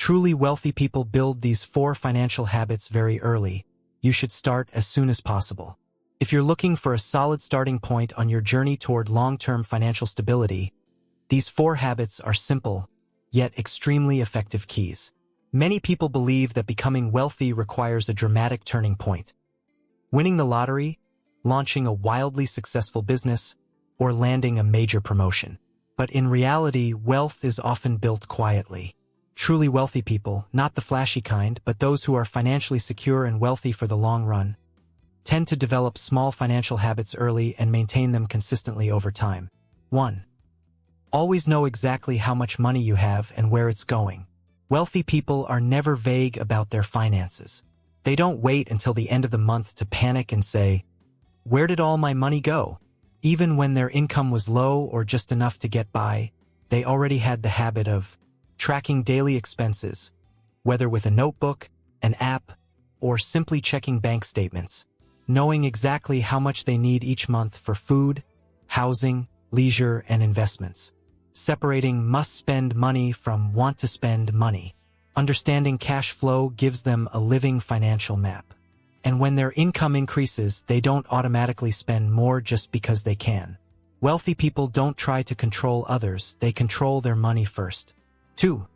Truly wealthy people build these 4 financial habits very early. You should start as soon as possible. If you're looking for a solid starting point on your journey toward long-term financial stability, these 4 habits are simple, yet extremely effective keys. Many people believe that becoming wealthy requires a dramatic turning point. Winning the lottery, launching a wildly successful business, or landing a major promotion. But in reality, wealth is often built quietly. Truly wealthy people, not the flashy kind, but those who are financially secure and wealthy for the long run, tend to develop small financial habits early and maintain them consistently over time. 1. Always know exactly how much money you have and where it's going. Wealthy people are never vague about their finances. They don't wait until the end of the month to panic and say, "Where did all my money go?" Even when their income was low or just enough to get by, they already had the habit of tracking daily expenses, whether with a notebook, an app, or simply checking bank statements, knowing exactly how much they need each month for food, housing, leisure, and investments. Separating must-spend money from want-to-spend money. Understanding cash flow gives them a living financial map. And when their income increases, they don't automatically spend more just because they can. Wealthy people don't try to control others, they control their money first. 2.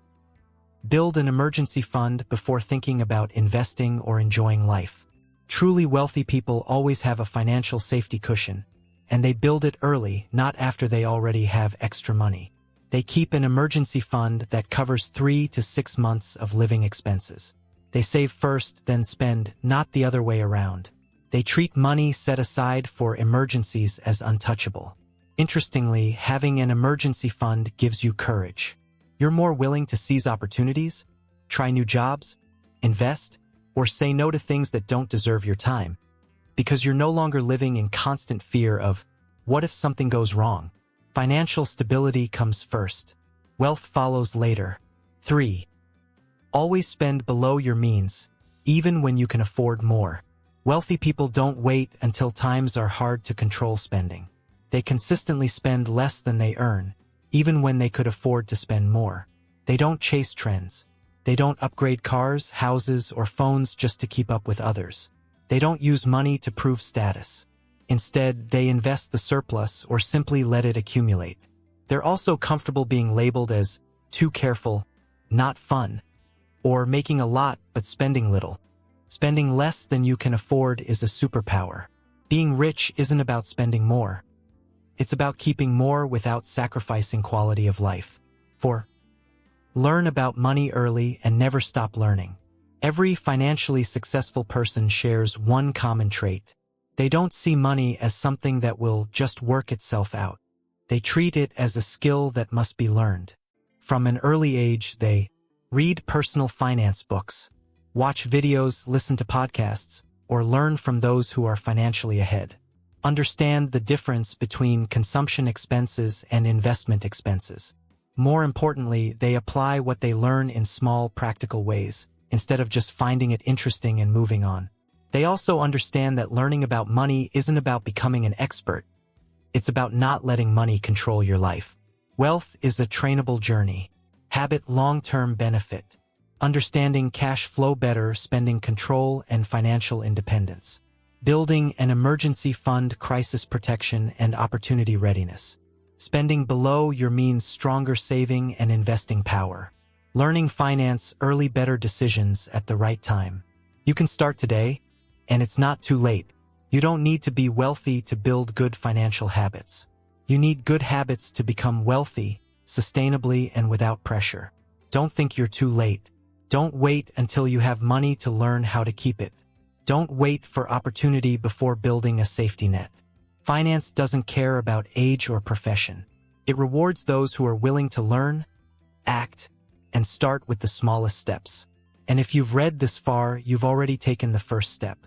Build an emergency fund before thinking about investing or enjoying life. Truly wealthy people always have a financial safety cushion, and they build it early, not after they already have extra money. They keep an emergency fund that covers 3 to 6 months of living expenses. They save first, then spend, not the other way around. They treat money set aside for emergencies as untouchable. Interestingly, having an emergency fund gives you courage. You're more willing to seize opportunities, try new jobs, invest, or say no to things that don't deserve your time, because you're no longer living in constant fear of, what if something goes wrong? Financial stability comes first. Wealth follows later. 3. Always spend below your means, even when you can afford more. Wealthy people don't wait until times are hard to control spending. They consistently spend less than they earn, even when they could afford to spend more. They don't chase trends. They don't upgrade cars, houses, or phones just to keep up with others. They don't use money to prove status. Instead, they invest the surplus or simply let it accumulate. They're also comfortable being labeled as too careful, not fun, or making a lot but spending little. Spending less than you can afford is a superpower. Being rich isn't about spending more. It's about keeping more without sacrificing quality of life. 4. Learn about money early and never stop learning. Every financially successful person shares one common trait. They don't see money as something that will just work itself out. They treat it as a skill that must be learned. From an early age, they read personal finance books, watch videos, listen to podcasts, or learn from those who are financially ahead. Understand the difference between consumption expenses and investment expenses. More importantly, they apply what they learn in small, practical ways, instead of just finding it interesting and moving on. They also understand that learning about money isn't about becoming an expert. It's about not letting money control your life. Wealth is a trainable journey. Habit long-term benefit. Understanding cash flow better, spending control, and financial independence. Building an emergency fund, crisis protection, and opportunity readiness. Spending below your means, stronger saving and investing power. Learning finance early, better decisions at the right time. You can start today, and it's not too late. You don't need to be wealthy to build good financial habits. You need good habits to become wealthy, sustainably and without pressure. Don't think you're too late. Don't wait until you have money to learn how to keep it. Don't wait for opportunity before building a safety net. Finance doesn't care about age or profession. It rewards those who are willing to learn, act, and start with the smallest steps. And if you've read this far, you've already taken the first step.